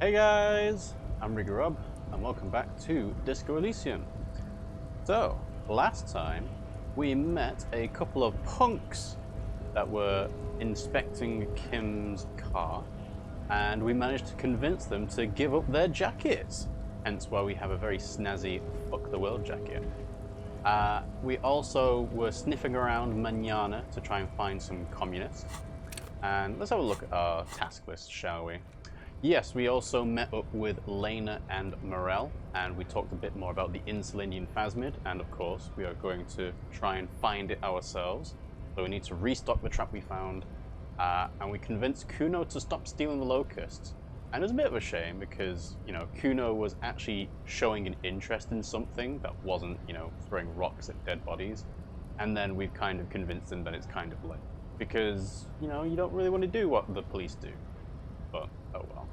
Hey guys, I'm RiggyRob, and welcome back to Disco Elysium. So, last time we met a couple of punks that were inspecting Kim's car, and we managed to convince them to give up their jackets, hence why we have a very snazzy Fuck the World jacket. We also were sniffing around Manana to try and find some communists, and let's have a look at our task list, shall we? Yes, we also met up with Lena and Morel, and we talked a bit more about the Insulinian Phasmid, and of course, we are going to try and find it ourselves. So we need to restock the trap we found, and we convinced Kuno to stop stealing the locusts. And it's a bit of a shame because, Kuno was actually showing an interest in something that wasn't, throwing rocks at dead bodies. And then we've kind of convinced him that it's kind of late. Because, you don't really want to do what the police do. But, oh well.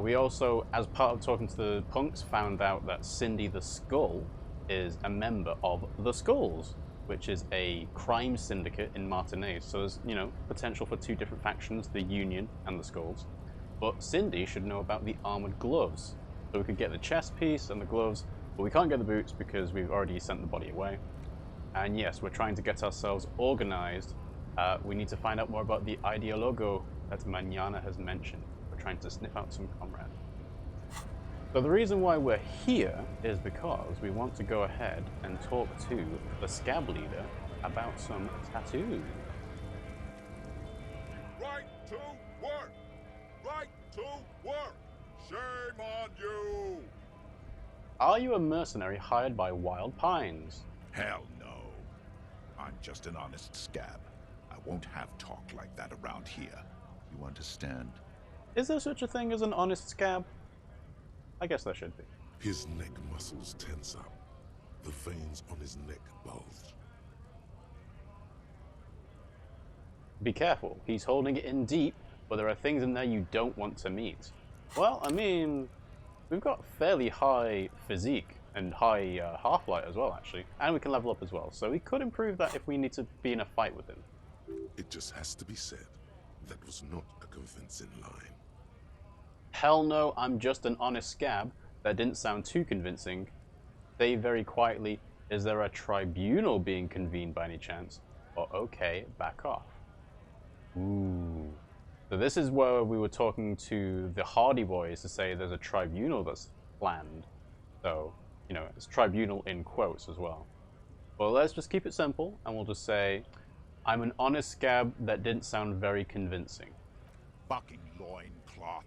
We also, as part of talking to the punks, found out that Cindy the Skull is a member of the Skulls, which is a crime syndicate in Martinez. So there's, potential for two different factions, the Union and the Skulls. But Cindy should know about the armored gloves. So we could get the chest piece and the gloves, but we can't get the boots because we've already sent the body away. And yes, we're trying to get ourselves organized. We need to find out more about the ideologo that Manana has mentioned. We're trying to sniff out some comrades. So the reason why we're here is because we want to go ahead and talk to the Scab leader about some tattoos. Right to work! Right to work! Shame on you! Are you a mercenary hired by Wild Pines? Hell no. I'm just an honest scab. I won't have talk like that around here. You understand? Is there such a thing as an honest scab? I guess there should be. His neck muscles tense up. The veins on his neck bulge. Be careful, he's holding it in deep, but there are things in there you don't want to meet. Well, I mean, we've got fairly high physique and high half-light as well, actually. And we can level up as well, so we could improve that if we need to be in a fight with him. It just has to be said, that was not a convincing line. Hell no, I'm just an honest scab. That didn't sound too convincing. Say very quietly, is there a tribunal being convened by any chance? Or okay, back off. Ooh. So this is where we were talking to the Hardy Boys to say there's a tribunal that's planned. So, it's tribunal in quotes as well. Well, let's just keep it simple, and we'll just say, I'm an honest scab that didn't sound very convincing. Fucking loincloth.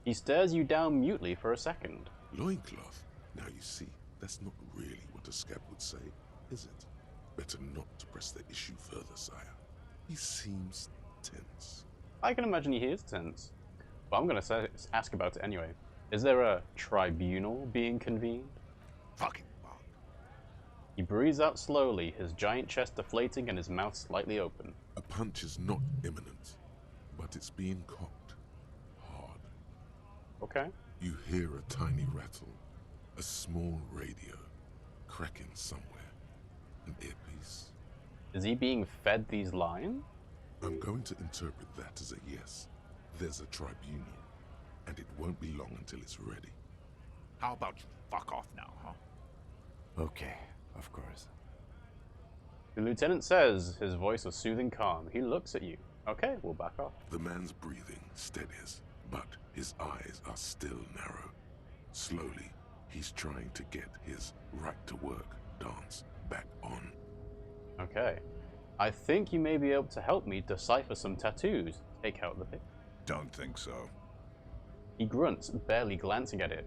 He stares you down mutely for a second. Loincloth? Now you see, that's not really what a scab would say, is it? Better not to press the issue further, sire. He seems tense. I can imagine he is tense. But I'm going to ask about it anyway. Is there a tribunal being convened? Fucking fuck. He breathes out slowly, his giant chest deflating and his mouth slightly open. A punch is not imminent, but it's being cocked hard. Okay. You hear a tiny rattle, a small radio, cracking somewhere. An earpiece. Is he being fed these lines? I'm going to interpret that as a yes. There's a tribunal, and it won't be long until it's ready. How about you fuck off now, huh? Okay, of course. The lieutenant says, his voice a soothing calm. He looks at you. Okay, we'll back off. The man's breathing steadies, but his eyes are still narrow. Slowly, he's trying to get his right-to-work dance back on. Okay. I think you may be able to help me decipher some tattoos. Take out the pic. Don't think so. He grunts, barely glancing at it.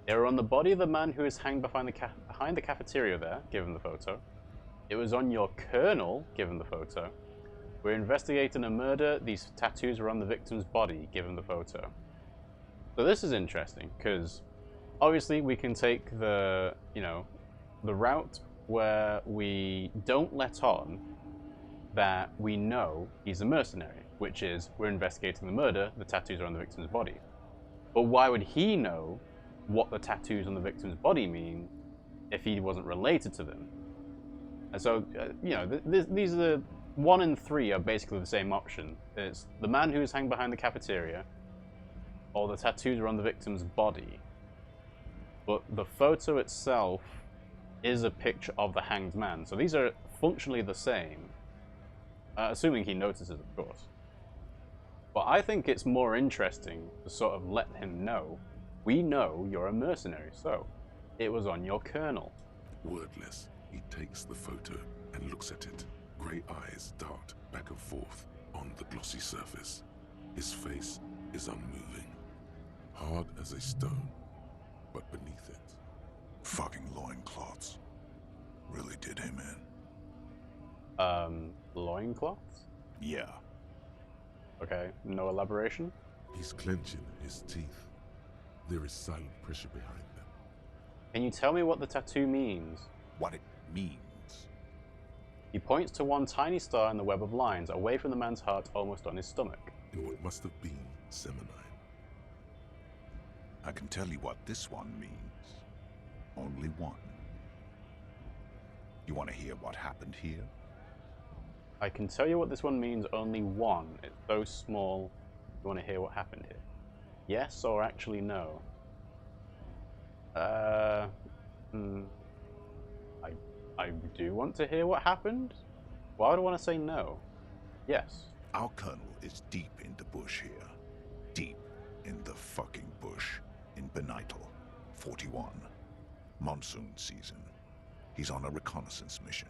They are on the body of the man who is hanged behind the cafeteria there, given the photo. It was on your colonel, given the photo. We're investigating a murder. These tattoos are on the victim's body, given the photo. So this is interesting, because obviously we can take the, the route where we don't let on that we know he's a mercenary, which is we're investigating the murder, the tattoos are on the victim's body. But why would he know what the tattoos on the victim's body mean if he wasn't related to them? And so, these are the 1 and 3 are basically the same option. It's the man who's hanging behind the cafeteria, or the tattoos are on the victim's body, but the photo itself is a picture of the hanged man. So these are functionally the same, assuming he notices, of course. But I think it's more interesting to sort of let him know, we know you're a mercenary, so it was on your colonel. Wordless, he takes the photo and looks at it. Grey eyes dart back and forth on the glossy surface. His face is unmoving, hard as a stone, but beneath it... Fucking loincloths. Really did him in. Loincloths? Yeah. Okay, no elaboration? He's clenching his teeth. There is silent pressure behind them. Can you tell me what the tattoo means? What it means. He points to one tiny star in the web of lines, away from the man's heart, almost on his stomach. In what must have been Seminine. I can tell you what this one means. Only one. You want to hear what happened here? I can tell you what this one means, only one. It's so small. You want to hear what happened here? Yes or actually no? I do want to hear what happened. Why would I want to say no? Yes. Our colonel is deep in the bush here. Deep in the fucking bush. In Benital, 41. Monsoon season. He's on a reconnaissance mission.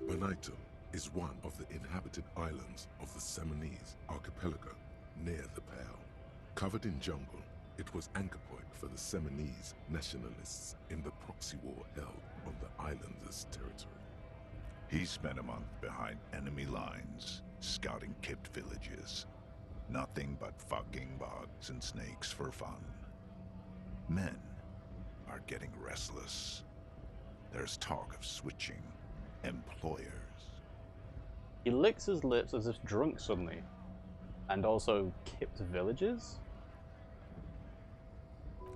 Benital is one of the inhabited islands of the Seminese archipelago near the Pale. Covered in jungle, it was anchor point for the Seminese nationalists in the proxy war held on the islanders' territory. He spent a month behind enemy lines, scouting kept villages. Nothing but fucking bugs and snakes for fun. Men are getting restless. There's talk of switching employers. He licks his lips as if drunk suddenly. And also kept villages?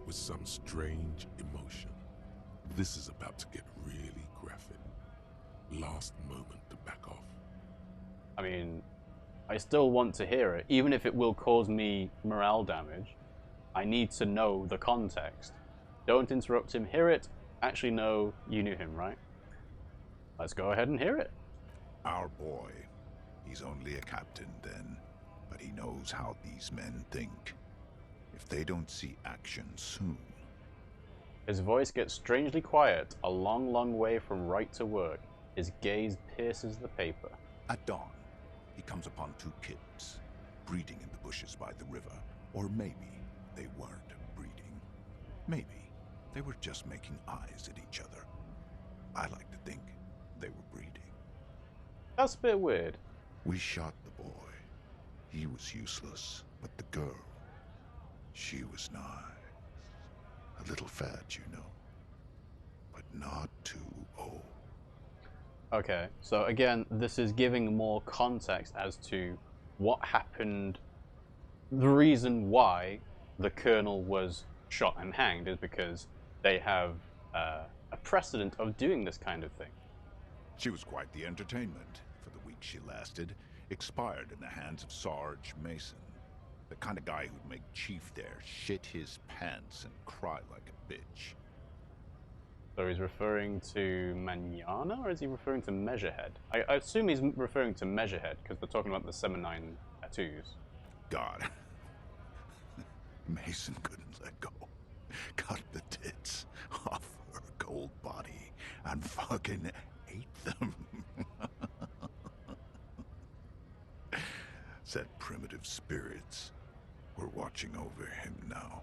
With some strange emotion. This is about to get really graphic. Last moment to back off. I mean, I still want to hear it, even if it will cause me morale damage. I need to know the context. Don't interrupt him, hear it. Actually, no, you knew him, right? Let's go ahead and hear it. Our boy, he's only a captain then, but he knows how these men think. If they don't see action soon... His voice gets strangely quiet, a long, long way from right to work. His gaze pierces the paper. At dawn, he comes upon two kids, breeding in the bushes by the river. Or maybe they weren't breeding. Maybe they were just making eyes at each other. I like to think they were breeding. That's a bit weird. We shot the boy. He was useless, but the girl, she was nice. A little fat, you know, but not too old. Okay, so again, this is giving more context as to what happened. The reason why the colonel was shot and hanged is because they have a precedent of doing this kind of thing. She was quite the entertainment for the week she lasted. Expired in the hands of Sarge Mason. The kind of guy who'd make Chief there shit his pants and cry like a bitch. So he's referring to Manana, or is he referring to Measurehead? I assume he's referring to Measurehead, because they're talking about the Seminine tattoos. God. Mason couldn't let go. Cut the tits off her cold body and fucking ate them. Said primitive spirits were watching over him now.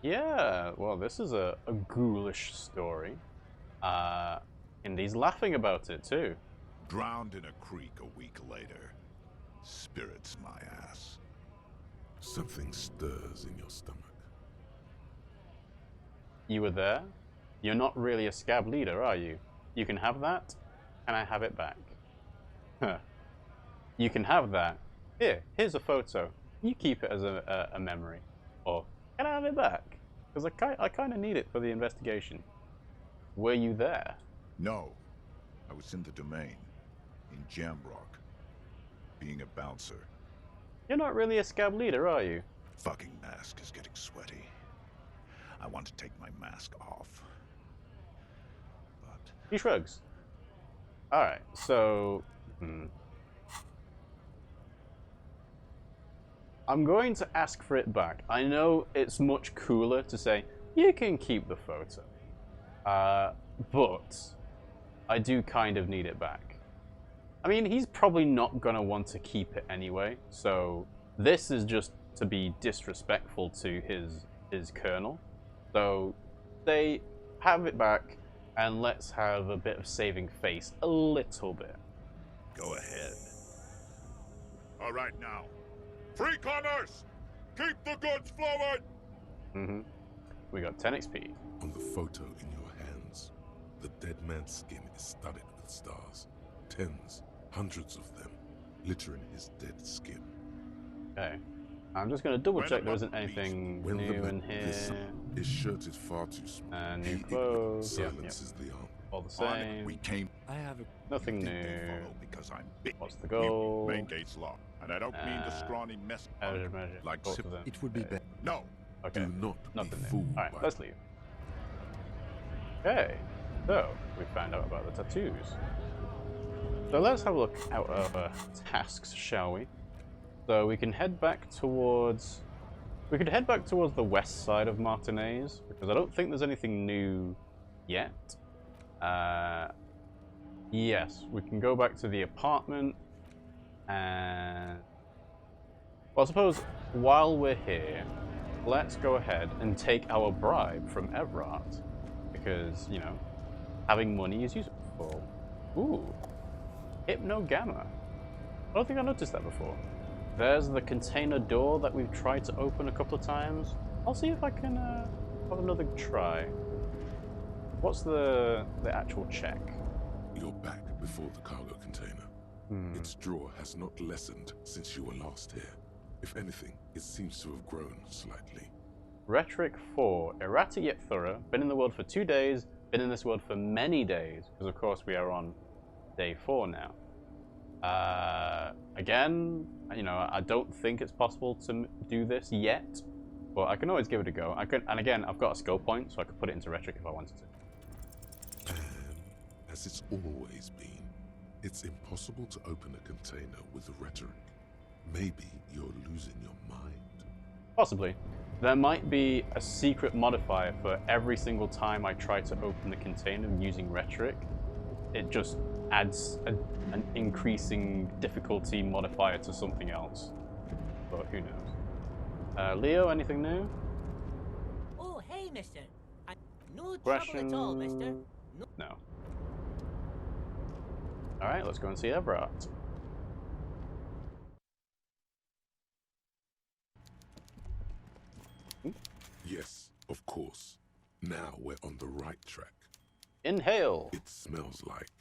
Yeah, well, this is a ghoulish story. And he's laughing about it, too. Drowned in a creek a week later. Spirits my ass. Something stirs in your stomach. You were there? You're not really a scab leader, are you? You can have that, and I have it back. Huh. You can have that. Here's a photo. You keep it as a memory. Or, can I have it back? Because I kind of need it for the investigation. Were you there? No. I was in the domain. In Jamrock. Being a bouncer. You're not really a Scab leader, are you? Fucking mask is getting sweaty. I want to take my mask off. But He shrugs. Alright, so... I'm going to ask for it back. I know it's much cooler to say, you can keep the photo. But I do kind of need it back. I mean, he's probably not going to want to keep it anyway, so this is just to be disrespectful to his colonel. So they have it back, and let's have a bit of saving face, a little bit. go ahead. All right now. Free commerce! Keep the goods flowing! We got 10 XP. On the photo in your hands, the dead man's skin is studded with stars. Tens, hundreds of them, littering his dead skin. Okay. I'm just going to double check there isn't anything When the new man in here. his shirt is far too small. New clothes. Yep, Silences the arm. all the same. We came. I have a... Nothing Think new. they follow because I'm big. What's the goal? Main gate's locked, and I don't mean the scrawny mess. Measure. Like Both sip- of them. It would be better. No. Okay. Do not Nothing be new. fooled Alright, by let's leave. Okay. So, we found out about the tattoos. So let's have a look at our tasks, shall we? So we can head back towards... We could head back towards the west side of Martinez, because I don't think there's anything new yet. Yes, we can go back to the apartment, and... Well, I suppose while we're here, let's go ahead and take our bribe from Everard, because, you know, having money is useful. Ooh, Hypno-Gamma. I don't think I noticed that before. There's the container door that we've tried to open a couple of times. I'll see if I can have another try. What's the actual check? You're back before the cargo container. Its draw has not lessened since you were last here. If anything, it seems to have grown slightly. Rhetoric 4. Erratic yet thorough. Been in the world for 2 days. Been in this world for many days. Because of course we are on day 4 now. Again, you know, I don't think it's possible to do this yet. But I can always give it a go. And again, I've got a skill point, so I could put it into Rhetoric if I wanted to. And as it's always been, it's impossible to open a container with a rhetoric. Maybe you're losing your mind. Possibly. There might be a secret modifier for every single time I try to open the container using Rhetoric. It just adds an increasing difficulty modifier to something else. But who knows? Leo, anything new? Oh, hey, mister. No Question... trouble at all, mister. No. Alright, let's go and see Everard. Yes, of course. Now we're on the right track. Inhale. It smells like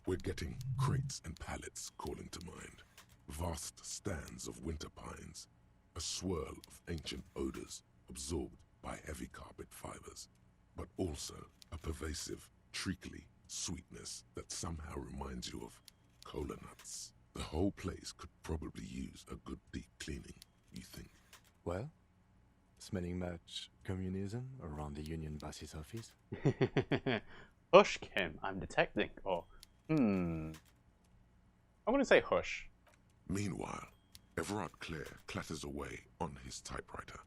we're getting crates and pallets calling to mind. Vast stands of winter pines. A swirl of ancient odors absorbed by heavy carpet fibers. But also a pervasive, treacly sweetness that somehow reminds you of cola nuts. The whole place could probably use a good deep cleaning, you think? Well, smelling much communism around the Union boss's office? Hush, Kim. I'm detecting. Or, I'm going to say hush. Meanwhile, Everard Clare clatters away on his typewriter,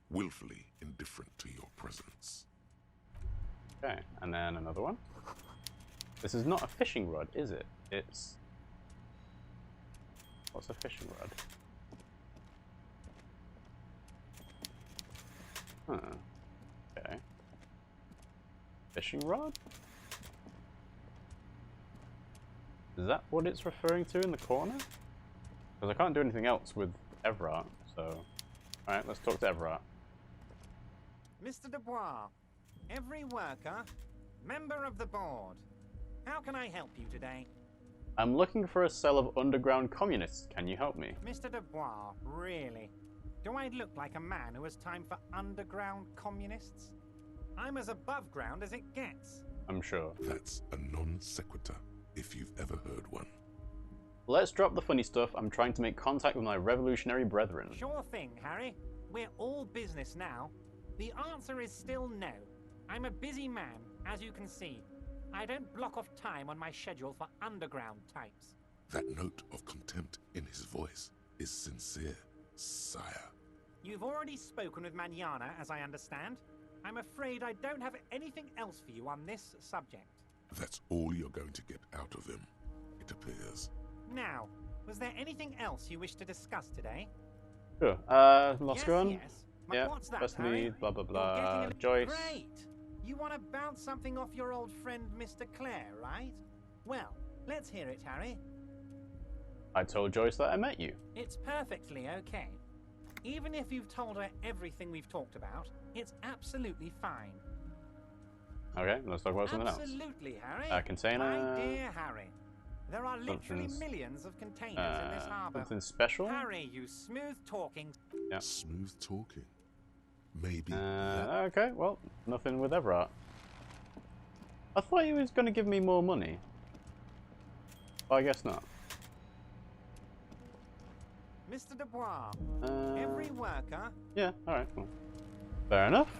willfully indifferent to your presence. Okay, and then another one. This is not a fishing rod, is it? It's... What's a fishing rod? Huh. Okay. Fishing rod? Is that what it's referring to in the corner? Because I can't do anything else with Everard, so... Alright, let's talk to Everard. Mr. Dubois, every worker, member of the board. How can I help you today? I'm looking for a cell of underground communists. Can you help me? Mr. Dubois, really? Do I look like a man who has time for underground communists? I'm as above ground as it gets. I'm sure. That's a non sequitur, if you've ever heard one. let's drop the funny stuff. I'm trying to make contact with my revolutionary brethren. Sure thing, Harry. We're all business now. The answer is still no. I'm a busy man, as you can see. I don't block off time on my schedule for underground types. That note of contempt in his voice is sincere, sire. You've already spoken with Manana, as I understand. I'm afraid I don't have anything else for you on this subject. That's all you're going to get out of him, it appears. Now, was there anything else you wish to discuss today? Sure. Moscow? Yes. Yeah, What's that, first Harry? lead, blah blah You're blah. getting a little- Joyce. Great! You want to bounce something off your old friend, Mr. Clare, right? Well, let's hear it, Harry. I told Joyce that I met you. It's perfectly okay. Even if you've told her everything we've talked about, it's absolutely fine. Okay, let's talk about something else. Absolutely, Harry. A container. My dear Harry, there are literally Something's- millions of containers in this harbour. Something special? Harry, you smooth-talking... Yeah. Smooth talking. Maybe that. Okay, well, nothing with Everard. I thought he was going to give me more money. But I guess not. Mr. Dubois, every worker... Yeah, alright, well. Fair enough.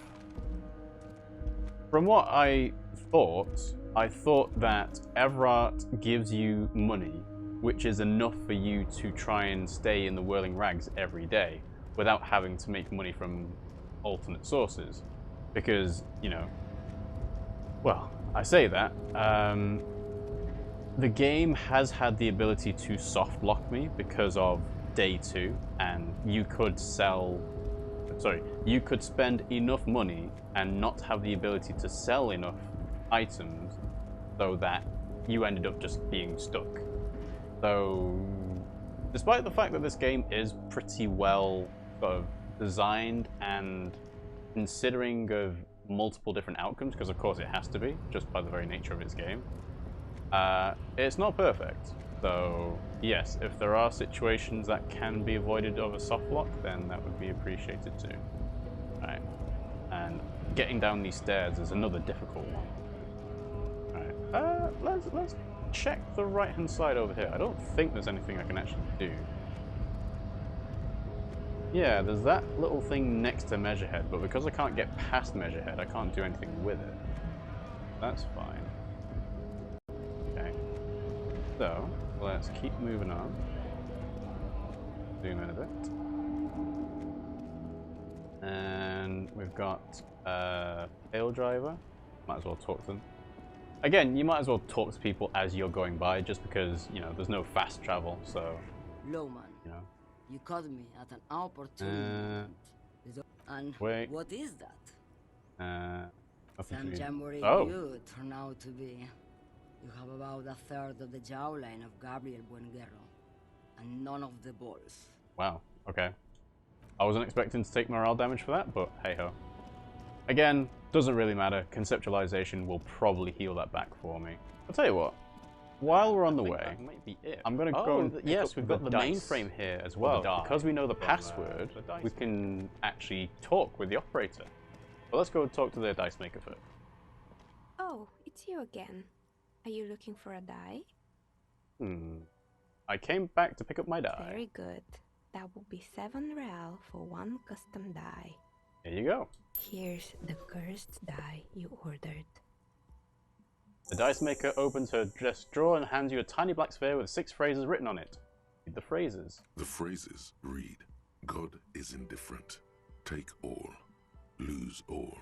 From what I thought that Everard gives you money, which is enough for you to try and stay in the Whirling Rags every day without having to make money from alternate sources. Because, you know, well, I say that, the game has had the ability to soft lock me because of day 2, and you could you could spend enough money and not have the ability to sell enough items so that you ended up just being stuck. So, despite the fact that this game is pretty well sort of designed and considering of multiple different outcomes, because of course it has to be, just by the very nature of its game, it's not perfect. So, yes, if there are situations that can be avoided of a soft lock, then that would be appreciated too. Right. And getting down these stairs is another difficult one. Right. Let's check the right-hand side over here. I don't think there's anything I can actually do. Yeah, there's that little thing next to Measurehead, but because I can't get past Measurehead, I can't do anything with it. That's fine. Okay. So, let's keep moving on. Zoom in a bit. And we've got Pale Driver. Might as well talk to them. Again, you might as well talk to people as you're going by, just because, you know, there's no fast travel, so, Lowman, you know. you caught me at an opportune moment. And wait. what is that? Nothing Some to do. jamboree Oh. you turn out to be. You have about a third of the jawline of Gabriel Buenguerro, and none of the balls. Wow, okay. I wasn't expecting to take morale damage for that, but hey-ho. Again, doesn't really matter. Conceptualization will probably heal that back for me. I'll tell you what. While we're on the way, I'm going to go and pick yes, up we've got the dice mainframe here as the well. die Because we know the from, password, the dice we can actually talk with the operator. But let's go talk to the dice maker first. Oh, it's you again. Are you looking for a die? I came back to pick up my die. Very good. That will be 7 real for 1 custom die. Here you go. Here's the cursed die you ordered. The dice maker opens her dress drawer and hands you a tiny black sphere with 6 phrases written on it. Read the phrases. The phrases read, God is indifferent. Take all. Lose all.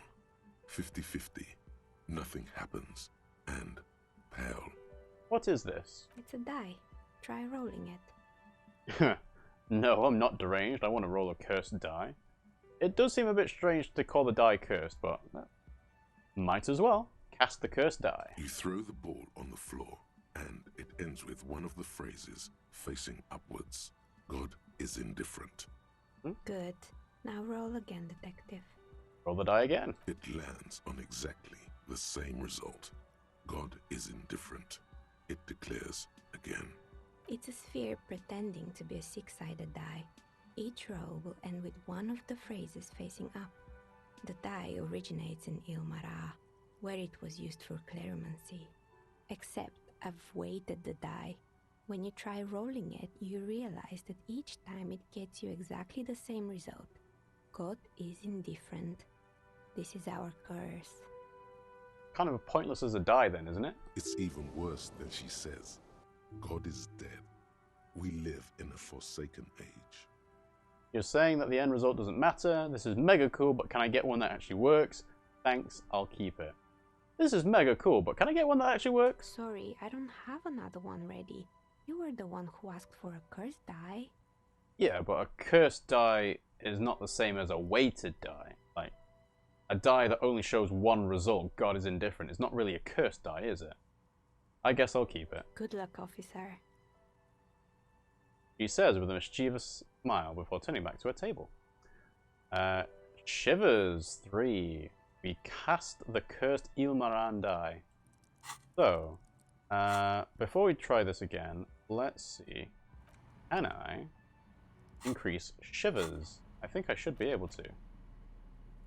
50-50. Nothing happens. And pale. What is this? It's a die. Try rolling it. No, I'm not deranged. I want to roll a cursed die. It does seem a bit strange to call the die cursed, but might as well. Cast the cursed die. You throw the ball on the floor, and it ends with one of the phrases facing upwards. God is indifferent. Good. Now roll again, detective. Roll the die again. It lands on exactly the same result. God is indifferent. It declares again. It's a sphere pretending to be a 6-sided die. Each roll will end with one of the phrases facing up. The die originates in Ilmara, where it was used for cleromancy. Except I've weighted the die. When you try rolling it, you realize that each time it gets you exactly the same result. God is indifferent. This is our curse. Kind of pointless as a die then, isn't it? It's even worse than she says. God is dead. We live in a forsaken age. You're saying that the end result doesn't matter. This is mega cool, but can I get one that actually works? Thanks, I'll keep it. This is mega cool, but can I get one that actually works? Sorry, I don't have another one ready. You were the one who asked for a cursed die. Yeah, but a cursed die is not the same as a weighted die. Like, a die that only shows one result, God is indifferent, is not really a cursed die, is it? I guess I'll keep it. Good luck, officer. She says with a mischievous smile before turning back to her table. Shivers 3. We cast the cursed Ilmaran die. So, before we try this again, let's see. Can I increase Shivers? I think I should be able to.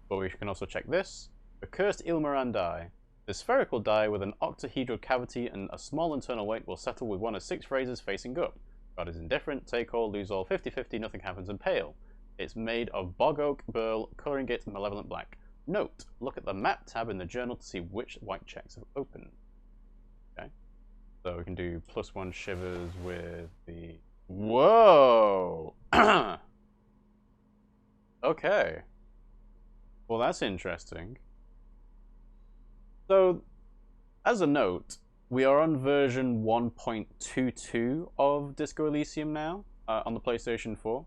But we can also check this. The cursed Ilmaran die. The spherical die with an octahedral cavity and a small internal weight will settle with one of 6 phrases facing up. God is indifferent, take all, lose all, 50-50, nothing happens, and pale. It's made of bog oak, burl, colouring it malevolent black. Note, look at the map tab in the journal to see which white checks have opened. Okay. So we can do +1 shivers with the... Whoa! Okay. Well, that's interesting. So, as a note, we are on version 1.22 of Disco Elysium now, on the PlayStation 4.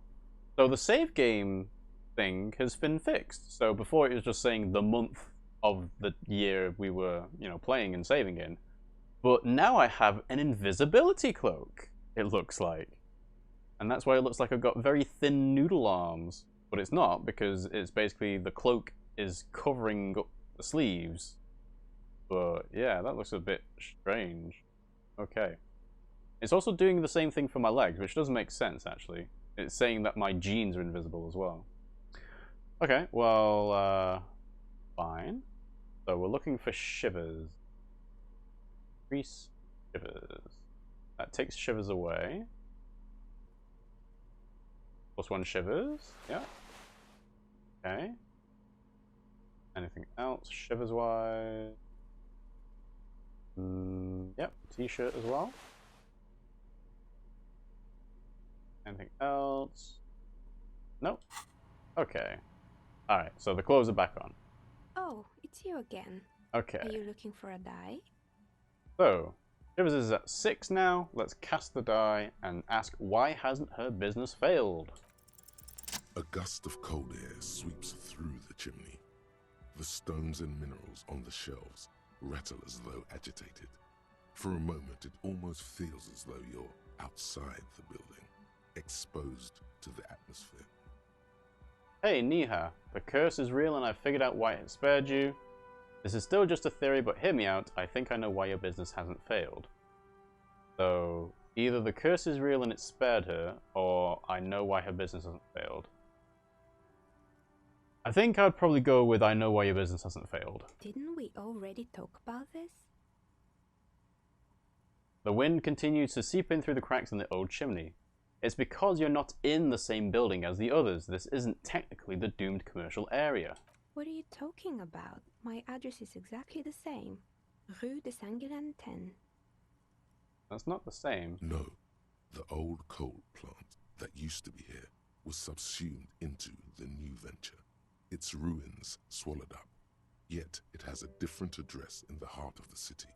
So the save game thing has been fixed. So before it was just saying the month of the year we were, playing and saving in. But now I have an invisibility cloak, it looks like. And that's why it looks like I've got very thin noodle arms. But it's not, because it's basically the cloak is covering up the sleeves. But yeah, that looks a bit strange. Okay. It's also doing the same thing for my legs, which does make sense, actually. It's saying that my jeans are invisible as well. Okay, well, fine. So we're looking for shivers. Increase shivers. That takes shivers away. +1 shivers, yeah. Okay. Anything else, shivers-wise? Yep, t-shirt as well. Anything else? Nope. Okay. Alright, so the clothes are back on. Oh, it's you again. Okay. Are you looking for a die? So, Shivers is at 6 now. Let's cast the die and ask why hasn't her business failed? A gust of cold air sweeps through the chimney. The stones and minerals on the shelves rattle as though agitated. For a moment, it almost feels as though you're outside the building, exposed to the atmosphere. Hey, Niha, the curse is real and I've figured out why it spared you. This is still just a theory, but hear me out. I think I know why your business hasn't failed. So, either the curse is real and it spared her, or I know why her business hasn't failed. I think I'd probably go with I know why your business hasn't failed. Didn't we already talk about this? The wind continues to seep in through the cracks in the old chimney. It's because you're not in the same building as the others. This isn't technically the doomed commercial area. What are you talking about? My address is exactly the same. Rue de Saint-Guilain 10. That's not the same. No, the old coal plant that used to be here was subsumed into the new venture. Its ruins swallowed up. Yet it has a different address in the heart of the city.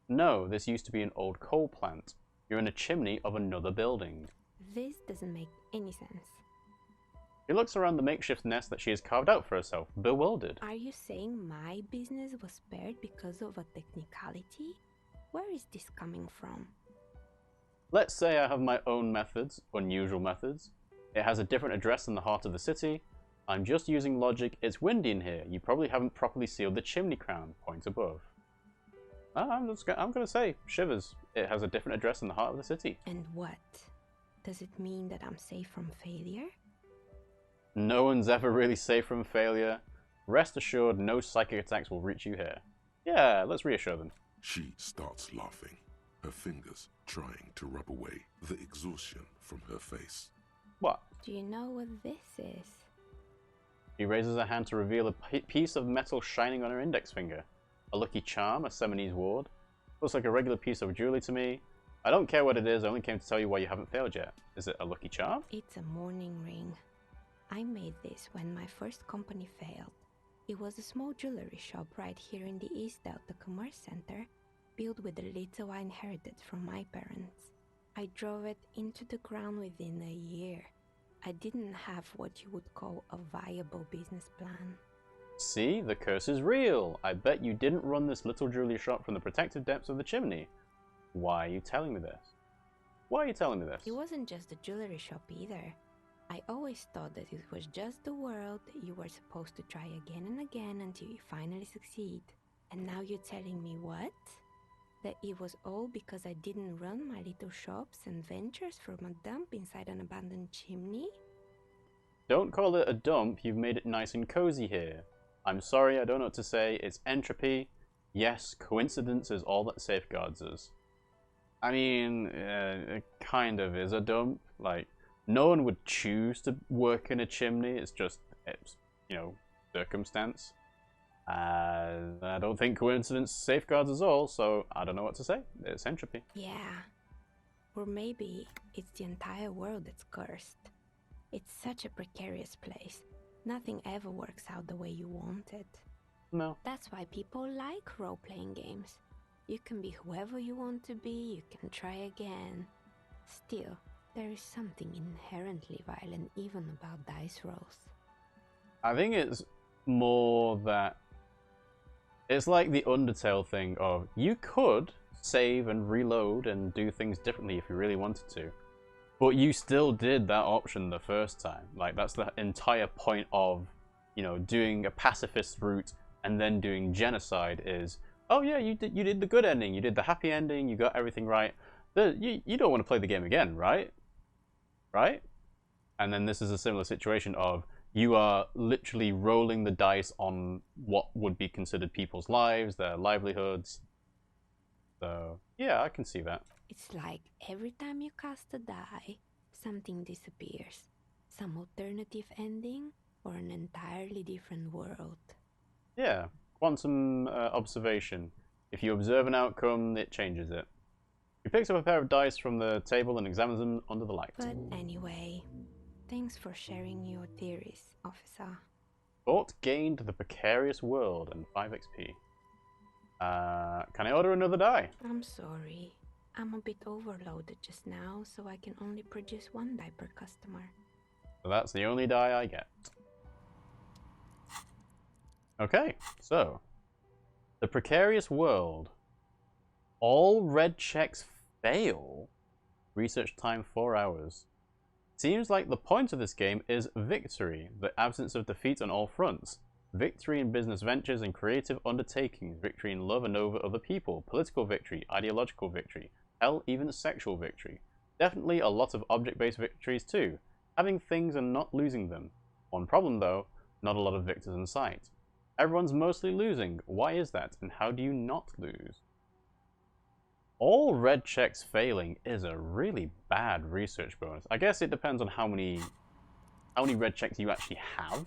No, this used to be an old coal plant. You're in a chimney of another building. This doesn't make any sense. She looks around the makeshift nest that she has carved out for herself, bewildered. Are you saying my business was spared because of a technicality? Where is this coming from? Let's say I have my own methods, unusual methods. It has a different address in the heart of the city. I'm just using logic. It's windy in here. You probably haven't properly sealed the chimney crown. Point above. I'm going to say, Shivers. It has a different address in the heart of the city. And what? Does it mean that I'm safe from failure? No one's ever really safe from failure. Rest assured, no psychic attacks will reach you here. Yeah, let's reassure them. She starts laughing. her fingers trying to rub away the exhaustion from her face. What? Do you know what this is? She raises her hand to reveal a piece of metal shining on her index finger. A lucky charm, a Seminese ward. Looks like a regular piece of jewelry to me. I don't care what it is, I only came to tell you why you haven't failed yet. Is it a lucky charm? It's a mourning ring. I made this when my first company failed. It was a small jewelry shop right here in the East Delta Commerce Center, built with the little I inherited from my parents. I drove it into the ground within a year. I didn't have what you would call a viable business plan. See, the curse is real. I bet you didn't run this little jewelry shop from the protective depths of the chimney. Why are you telling me this? Why are you telling me this? It wasn't just a jewelry shop either. I always thought that it was just the world that you were supposed to try again and again until you finally succeed. And now you're telling me what? That it was all because I didn't run my little shops and ventures from a dump inside an abandoned chimney? Don't call it a dump, you've made it nice and cozy here. I'm sorry, I don't know what to say, it's entropy. Yes, coincidence is all that safeguards us. I mean, it kind of is a dump. Like, no one would choose to work in a chimney, it's you know, circumstance. I don't think coincidence safeguards us all, so I don't know what to say. It's entropy. Yeah. Or maybe it's the entire world that's cursed. It's such a precarious place. Nothing ever works out the way you want it. No. That's why people like role-playing games. You can be whoever you want to be, you can try again. Still, there is something inherently violent even about dice rolls. I think it's more that it's like the Undertale thing of you could save and reload and do things differently if you really wanted to, but you still did that option the first time. Like, that's the entire point of, you know, doing a pacifist route and then doing genocide is, oh yeah, you did the good ending, you did the happy ending, you got everything right. You don't want to play the game again, right? Right? And then this is a similar situation of you are literally rolling the dice on what would be considered people's lives, their livelihoods. So, yeah, I can see that. It's like every time you cast a die, something disappears. Some alternative ending or an entirely different world. Yeah, quantum observation. If you observe an outcome, it changes it. He picks up a pair of dice from the table and examines them under the light. But anyway, thanks for sharing your theories, officer. Thought gained the precarious world and 5 XP. Can I order another die? I'm sorry. I'm a bit overloaded just now, so I can only produce 1 die per customer. So that's the only die I get. Okay, so the precarious world. All red checks fail. Research time 4 hours. Seems like the point of this game is victory, the absence of defeat on all fronts. Victory in business ventures and creative undertakings, victory in love and over other people, political victory, ideological victory, hell, even sexual victory. Definitely a lot of object-based victories too, having things and not losing them. One problem though, not a lot of victors in sight. Everyone's mostly losing. Why is that, and how do you not lose? All red checks failing is a really bad research bonus. I guess it depends on how many red checks you actually have.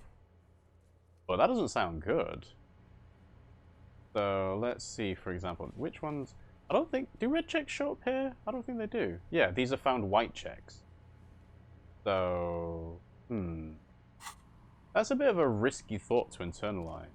But that doesn't sound good. So let's see, for example, which ones... I don't think... Do red checks show up here? I don't think they do. Yeah, these are found white checks. So... That's a bit of a risky thought to internalize.